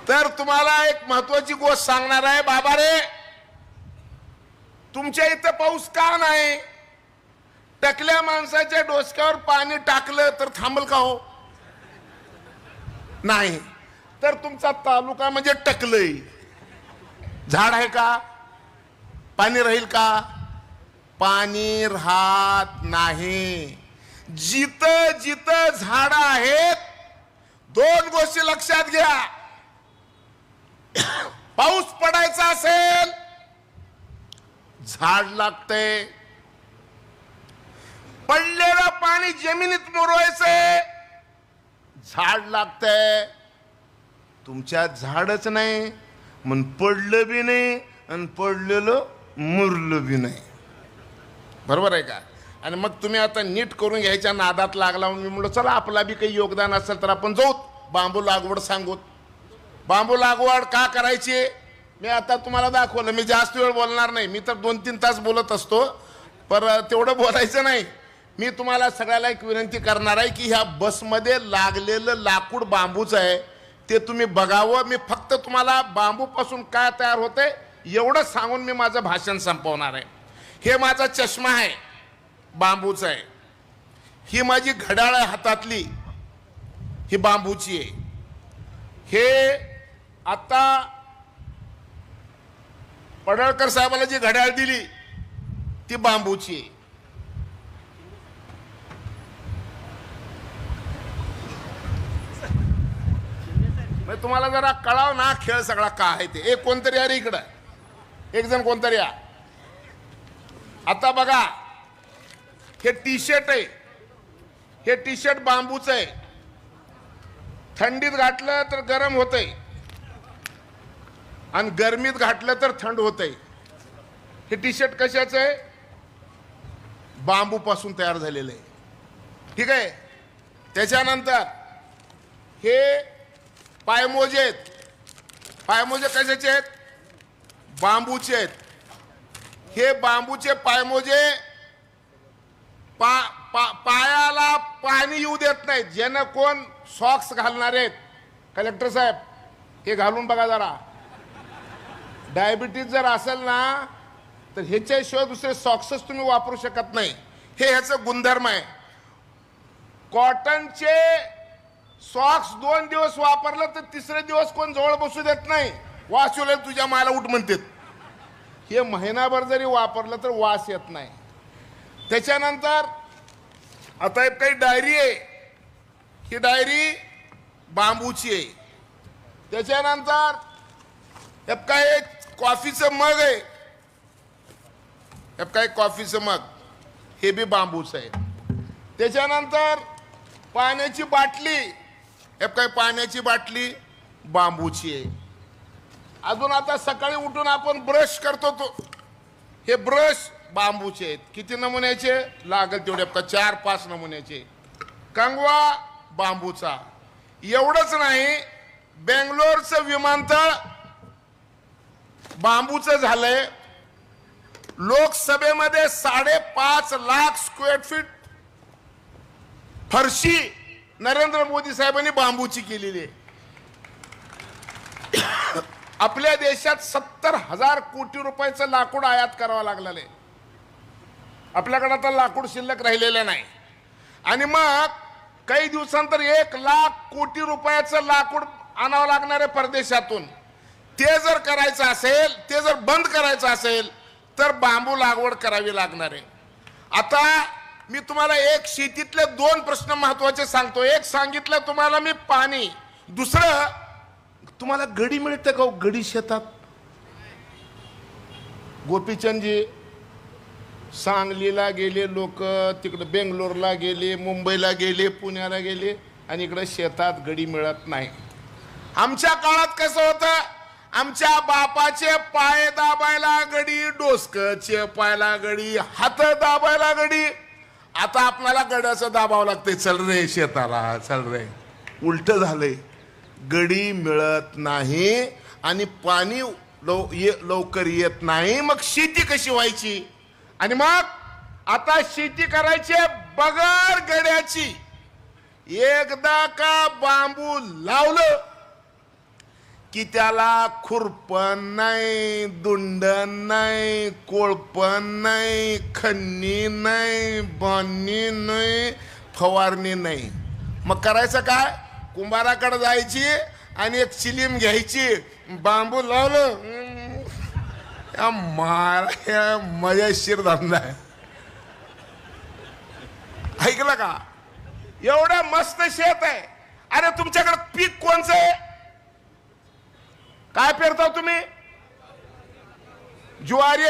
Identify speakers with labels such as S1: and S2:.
S1: तर तुम्हाला एक महत्वाची गोष्ट सांगणार आहे बाबा रे, तुमच्या इथं पाऊस का नाही? टकल्या माणसाच्या डोसक्यावर पाणी टाकलं तर थांबल का हो? नाही. तर तुमचा तालुका म्हणजे टकलंय, झाड आहे का? पाणी राहील का? पाणी राहत नाही. जिथं जिथं झाड आहेत, दोन गोष्टी लक्षात घ्या. पाऊस पडायचा असेल झाड लागते, पडलेलं पाणी जमिनीत मुरवायचंय झाड लागतंय. तुमच्यात झाडच नाही, मन पडलं बी नाही आणि पडलेलं मुरलं बी नाही. बरोबर आहे का? आणि मग तुम्ही आता नीट करून घ्यायच्या नादात लागला. मी म्हणलो चला आपला बी काही योगदान असेल तर आपण जाऊ बांबू लागवड सांगूत. बांबू लागवड का करायची मी आता तुम्हाला दाखवलं. मी जास्त वेळ बोलणार नाही, मी तर 2-3 तास बोलत असतो, पर तेवढं बोलायचं नाही. मी तुम्हाला सगळ्याला एक विनंती करणार आहे की ह्या बसमध्ये लागलेलं लाकूड बांबूच आहे, ते तुम्ही बघावं. मी फक्त तुम्हाला बांबूपासून काय तयार होते एवढं सांगून मी माझं भाषण संपवणार आहे. हे माझा चष्मा आहे, बांबूचा आहे. ही माझी घड्याळ आहे हातातली, ही बांबूची आहे. हे आता पडळकर साहेबाला जी घड्याळ दिली ती बांबूची आहे. तुम्हाला जरा कळाव ना खेळ सगळा का आहे ते. एक कोणतरी या रे इकडं, एक जण कोणतरी या. आता बघा हे टी शर्ट आहे, हे टी शर्ट बांबूचं आहे. थंडीत घातलं तर गरम होतंय आणि गरमीत घातलं तर थंड होतंय. हे टी शर्ट कशाचं आहे? बांबू पासून तयार झालेलं आहे. ठीक आहे. त्याच्यानंतर हे पायमोजे आहेत. पायमोजे कशाचे आहेत? बांबूचे आहेत. हे बांबूचे पायमोजे पायाला पाणी येऊ देत नाहीत. ज्यानं कोण सॉक्स घालणार आहेत, कलेक्टर साहेब हे घालून बघा जरा. डायबिटीज जर असेल ना तर ह्याच्याशिवाय दुसरे सॉक्सच तुम्ही वापरू शकत नाही. हे ह्याचं गुणधर्म आहे. कॉटनचे सॉक्स 2 दिवस वापरलं तर तिसरे दिवस कोण जवळ बसू देत नाही. वास येईल तुझ्या माला उठ म्हणतात. हे महिनाभर जरी वापरलं तर वास येत नाही. त्याच्यानंतर आता एक काही डायरी आहे, ही डायरी बांबूची आहे. त्याच्यानंतर काय कॉफीचं मग आहे, काय कॉफीचं मग, हे बी बांबूचं आहे. त्याच्यानंतर पाण्याची बाटली, काय पाण्याची बाटली बांबूची आहे. अजून आता सकाळी उठून आपण ब्रश करतो तो, हे ब्रश बांबूचे आहेत. किती नमुन्याचे लागल तेवढे, 4-5 नमुन्याचे. कंगवा बांबूचा. एवढंच नाही, बेंगलोरचं विमानतळ बांबूचं झालंय. लोकसभेमध्ये 5.5 लाख स्क्वेअर फीट फरशी नरेंद्र मोदी साहेबांनी बांबूची केलेली आहे. आपल्या देशात 70,000 कोटी रुपयाचं लाकूड आयात करावं लागलेलं आहे. आपल्याकडे आता लाकूड शिल्लक राहिलेलं नाही. आणि मग काही दिवसांतर 1 लाख कोटी रुपयाचं लाकूड आणावं लागणार आहे परदेशातून. ते जर करायचं असेल, ते जर बंद करायचं असेल तर बांबू लागवड करावी लागणार आहे. आता मी तुम्हाला एक शेतीतले 2 प्रश्न महत्वाचे सांगतो. एक सांगितलं तुम्हाला मी पाणी, दुसरं तुम्हाला गडी मिळते का? गडी शेतात. गोपीचंदजी सांगलीला गेले लोक, तिकडे बेंगलोरला गेले, मुंबईला गेले, पुण्याला गेले, आणि इकडे शेतात गडी मिळत नाही. आमच्या काळात कसं होतं, आमच्या बापाचे पाय दाबायला गडी, डोसकचे पायला गडी, हात दाबायला गडी. आता आपल्याला गड्याचं दाबावं लागतंय, चल रे शेताला चल रे. उलट झालंय, गडी मिळत नाही आणि पाणी लवकर येत नाही. मग शेती कशी व्हायची? आणि मग आता शेती करायची बगर गड्याची. एकदा का बांबू लावलं की त्याला खुरपण नाही, दुंडण नाही, कोळपण नाही, खन्नी नाही, बांधणी नाही, फवारणी नाही. मग करायचं काय? कुंभाराकडे जायची आणि एक चिलीम घ्यायची, बांबू लावलं, मारा मजेशीर धंदा आहे. ऐकलं का? एवढं मस्त शेत आहे. अरे तुमच्याकडे पीक कोणचं आहे? काय पेरता तुम्ही? ज्वारी